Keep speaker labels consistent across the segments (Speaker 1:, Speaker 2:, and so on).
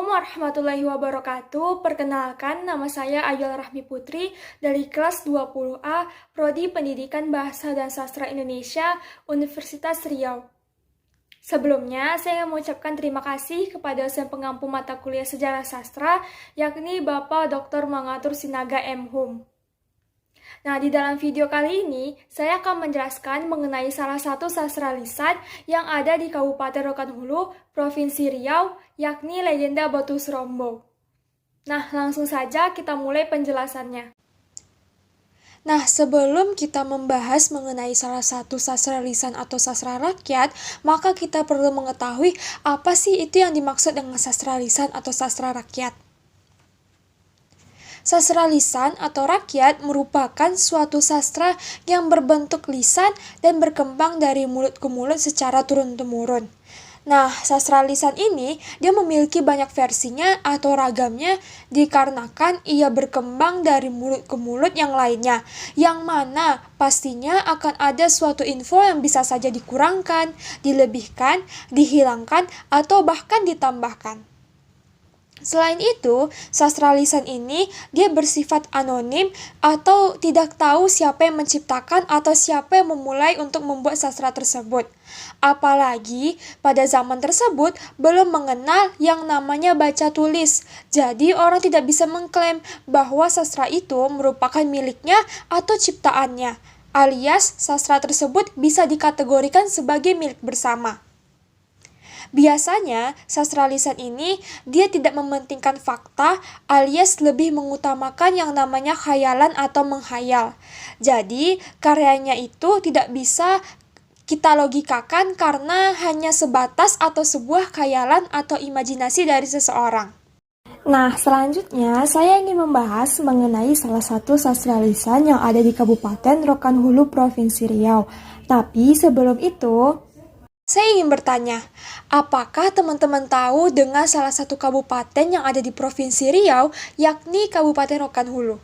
Speaker 1: Assalamualaikum warahmatullahi wabarakatuh. Perkenalkan, nama saya Ayol Rahmi Putri dari kelas 20A, Prodi Pendidikan Bahasa dan Sastra Indonesia, Universitas Riau. Sebelumnya, saya mengucapkan terima kasih kepada dosen pengampu mata kuliah Sejarah Sastra, yakni Bapak Dr. Mangatur Sinaga M. Hum. Nah, di dalam video kali ini, saya akan menjelaskan mengenai salah satu sastra lisan yang ada di Kabupaten Rokan Hulu, Provinsi Riau, yakni Legenda Batu Serombo. Nah, langsung saja kita mulai penjelasannya.
Speaker 2: Nah, sebelum kita membahas mengenai salah satu sastra lisan atau sastra rakyat, maka kita perlu mengetahui apa sih itu yang dimaksud dengan sastra lisan atau sastra rakyat. Sastra lisan atau rakyat merupakan suatu sastra yang berbentuk lisan dan berkembang dari mulut ke mulut secara turun-temurun. Nah, sastra lisan ini dia memiliki banyak versinya atau ragamnya dikarenakan ia berkembang dari mulut ke mulut yang lainnya, yang mana pastinya akan ada suatu info yang bisa saja dikurangkan, dilebihkan, dihilangkan, atau bahkan ditambahkan. Selain itu, sastra lisan ini dia bersifat anonim atau tidak tahu siapa yang menciptakan atau siapa yang memulai untuk membuat sastra tersebut. Apalagi pada zaman tersebut belum mengenal yang namanya baca tulis. Jadi orang tidak bisa mengklaim bahwa sastra itu merupakan miliknya atau ciptaannya, alias sastra tersebut bisa dikategorikan sebagai milik bersama. Biasanya, sastra lisan ini dia tidak mementingkan fakta alias lebih mengutamakan yang namanya khayalan atau menghayal. Jadi, karyanya itu tidak bisa kita logikakan karena hanya sebatas atau sebuah khayalan atau imajinasi dari seseorang.
Speaker 1: Nah, selanjutnya saya ingin membahas mengenai salah satu sastra lisan yang ada di Kabupaten Rokan Hulu, Provinsi Riau. Tapi sebelum itu,
Speaker 2: saya ingin bertanya, apakah teman-teman tahu dengan salah satu kabupaten yang ada di Provinsi Riau, yakni Kabupaten Rokan Hulu?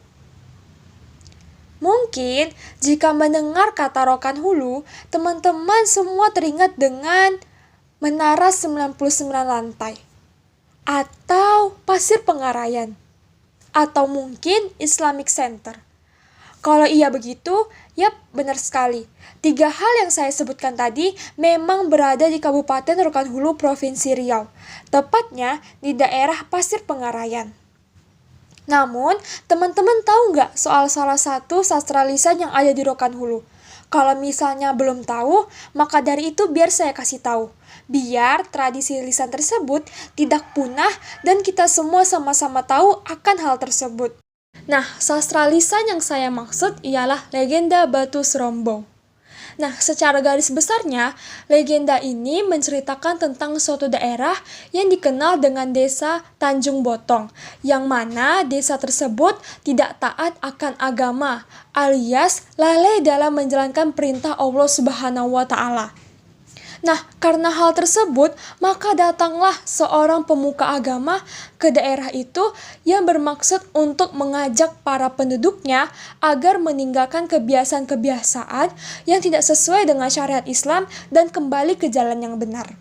Speaker 2: Mungkin jika mendengar kata Rokan Hulu, teman-teman semua teringat dengan Menara 99 lantai, atau Pasir Pengarayan, atau mungkin Islamic Center. Kalau iya begitu, yap, benar sekali. 3 hal yang saya sebutkan tadi memang berada di Kabupaten Rokan Hulu, Provinsi Riau. Tepatnya di daerah Pasir Pengarayan. Namun, teman-teman tahu nggak soal salah satu sastra lisan yang ada di Rokan Hulu? Kalau misalnya belum tahu, maka dari itu biar saya kasih tahu. Biar tradisi lisan tersebut tidak punah dan kita semua sama-sama tahu akan hal tersebut. Nah, sastra lisan yang saya maksud ialah Legenda Batu Serombo. Nah, secara garis besarnya, legenda ini menceritakan tentang suatu daerah yang dikenal dengan desa Tanjung Botong, yang mana desa tersebut tidak taat akan agama, alias lalai dalam menjalankan perintah Allah Subhanahu wa Ta'ala. Nah, karena hal tersebut, maka datanglah seorang pemuka agama ke daerah itu yang bermaksud untuk mengajak para penduduknya agar meninggalkan kebiasaan-kebiasaan yang tidak sesuai dengan syariat Islam dan kembali ke jalan yang benar.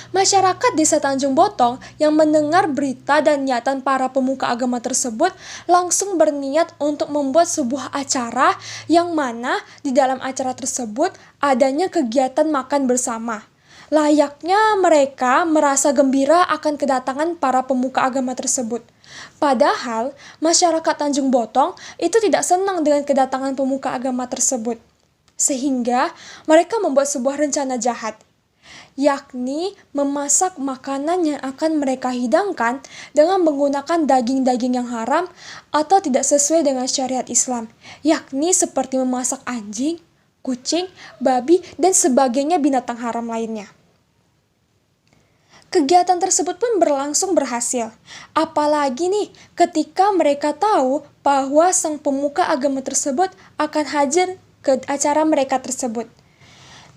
Speaker 2: Masyarakat desa Tanjung Botong yang mendengar berita dan niatan para pemuka agama tersebut langsung berniat untuk membuat sebuah acara yang mana di dalam acara tersebut adanya kegiatan makan bersama. Layaknya mereka merasa gembira akan kedatangan para pemuka agama tersebut. Padahal masyarakat Tanjung Botong itu tidak senang dengan kedatangan pemuka agama tersebut. Sehingga mereka membuat sebuah rencana jahat, yakni memasak makanan yang akan mereka hidangkan dengan menggunakan daging-daging yang haram atau tidak sesuai dengan syariat Islam, yakni seperti memasak anjing, kucing, babi, dan sebagainya binatang haram lainnya. Kegiatan tersebut pun berlangsung berhasil. Apalagi nih ketika mereka tahu bahwa sang pemuka agama tersebut akan hadir ke acara mereka tersebut.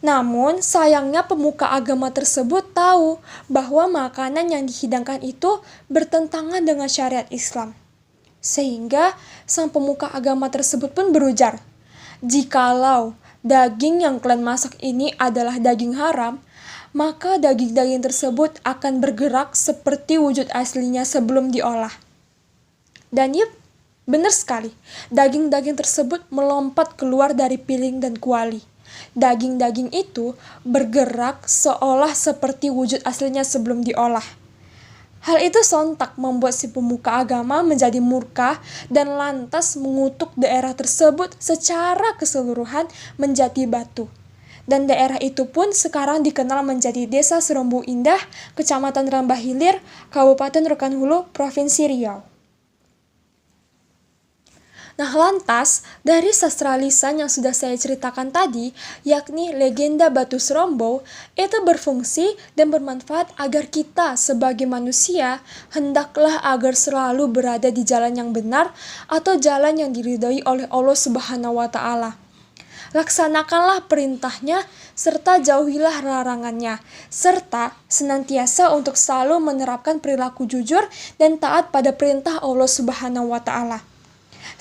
Speaker 2: Namun, sayangnya pemuka agama tersebut tahu bahwa makanan yang dihidangkan itu bertentangan dengan syariat Islam. Sehingga sang pemuka agama tersebut pun berujar, "Jikalau daging yang kalian masak ini adalah daging haram, maka daging-daging tersebut akan bergerak seperti wujud aslinya sebelum diolah. Dan benar sekali, daging-daging tersebut melompat keluar dari piring dan kuali. Daging-daging itu bergerak seolah seperti wujud aslinya sebelum diolah. Hal itu sontak membuat si pemuka agama menjadi murka dan lantas mengutuk daerah tersebut secara keseluruhan menjadi batu. Dan daerah itu pun sekarang dikenal menjadi Desa Serombo Indah, Kecamatan Rambah Hilir, Kabupaten Rokan Hulu, Provinsi Riau. Nah, lantas dari sastra lisan yang sudah saya ceritakan tadi, yakni legenda Batu Serombo, itu berfungsi dan bermanfaat agar kita sebagai manusia hendaklah agar selalu berada di jalan yang benar atau jalan yang diridhoi oleh Allah Subhanahu wa Ta'ala. Laksanakanlah perintahnya serta jauhilah larangannya, serta senantiasa untuk selalu menerapkan perilaku jujur dan taat pada perintah Allah Subhanahu wa Ta'ala.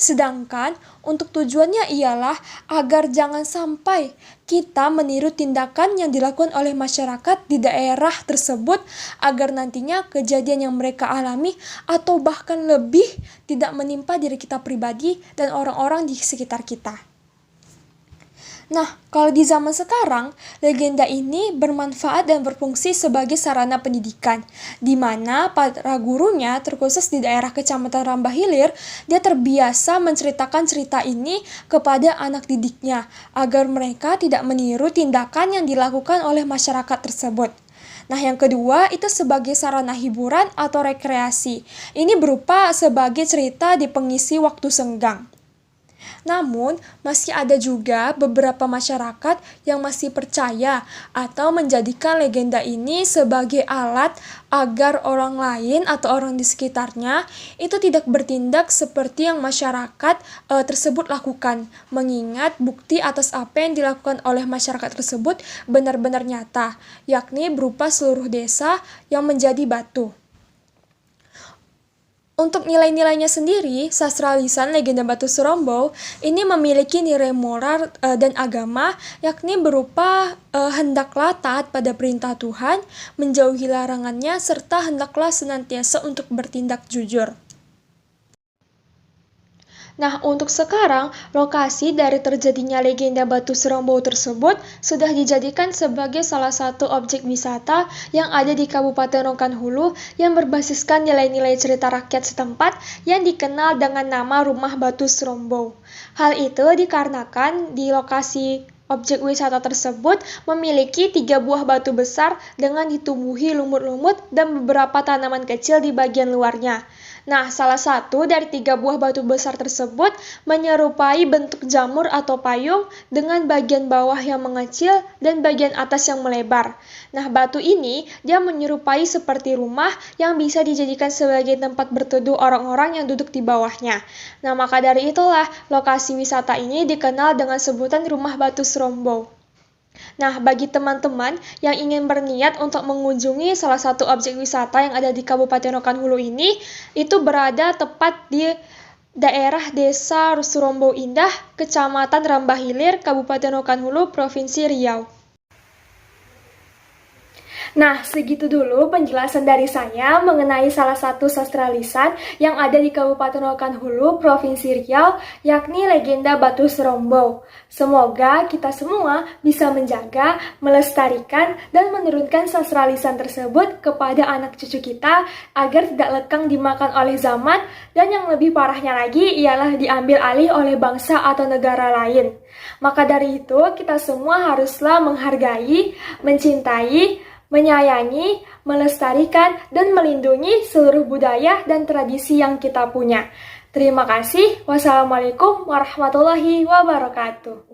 Speaker 2: Sedangkan untuk tujuannya ialah agar jangan sampai kita meniru tindakan yang dilakukan oleh masyarakat di daerah tersebut agar nantinya kejadian yang mereka alami atau bahkan lebih tidak menimpa diri kita pribadi dan orang-orang di sekitar kita. Nah, kalau di zaman sekarang, legenda ini bermanfaat dan berfungsi sebagai sarana pendidikan, di mana para gurunya, terkhusus di daerah Kecamatan Rambah Hilir, dia terbiasa menceritakan cerita ini kepada anak didiknya, agar mereka tidak meniru tindakan yang dilakukan oleh masyarakat tersebut. Nah, yang kedua itu sebagai sarana hiburan atau rekreasi. Ini berupa sebagai cerita di pengisi waktu senggang. Namun, masih ada juga beberapa masyarakat yang masih percaya atau menjadikan legenda ini sebagai alat agar orang lain atau orang di sekitarnya itu tidak bertindak seperti yang masyarakat tersebut lakukan, mengingat bukti atas apa yang dilakukan oleh masyarakat tersebut benar-benar nyata, yakni berupa seluruh desa yang menjadi batu. Untuk nilai-nilainya sendiri, sastra lisan legenda Batu Serombo ini memiliki nilai moral dan agama, yakni berupa hendaklah taat pada perintah Tuhan, menjauhi larangannya, serta hendaklah senantiasa untuk bertindak jujur. Nah, untuk sekarang, lokasi dari terjadinya legenda Batu Serombo tersebut sudah dijadikan sebagai salah satu objek wisata yang ada di Kabupaten Rokan Hulu yang berbasiskan nilai-nilai cerita rakyat setempat yang dikenal dengan nama Rumah Batu Serombo. Hal itu dikarenakan di lokasi objek wisata tersebut memiliki 3 buah batu besar dengan ditumbuhi lumut-lumut dan beberapa tanaman kecil di bagian luarnya. Nah, salah satu dari 3 buah batu besar tersebut menyerupai bentuk jamur atau payung dengan bagian bawah yang mengecil dan bagian atas yang melebar. Nah, batu ini dia menyerupai seperti rumah yang bisa dijadikan sebagai tempat berteduh orang-orang yang duduk di bawahnya. Nah, maka dari itulah lokasi wisata ini dikenal dengan sebutan Rumah Batu Serombo. Nah, bagi teman-teman yang ingin berniat untuk mengunjungi salah satu objek wisata yang ada di Kabupaten Rokan Hulu ini, itu berada tepat di daerah Desa Serombo Indah, Kecamatan Rambah Hilir, Kabupaten Rokan Hulu, Provinsi Riau.
Speaker 1: Nah, segitu dulu penjelasan dari saya mengenai salah satu sastra lisan yang ada di Kabupaten Rokan Hulu, Provinsi Riau, yakni legenda Batu Serombo. Semoga kita semua bisa menjaga, melestarikan, dan menurunkan sastra lisan tersebut kepada anak cucu kita agar tidak lekang dimakan oleh zaman, dan yang lebih parahnya lagi ialah diambil alih oleh bangsa atau negara lain. Maka dari itu, kita semua haruslah menghargai, mencintai, menyayangi, melestarikan, dan melindungi seluruh budaya dan tradisi yang kita punya. Terima kasih. Wassalamualaikum warahmatullahi wabarakatuh.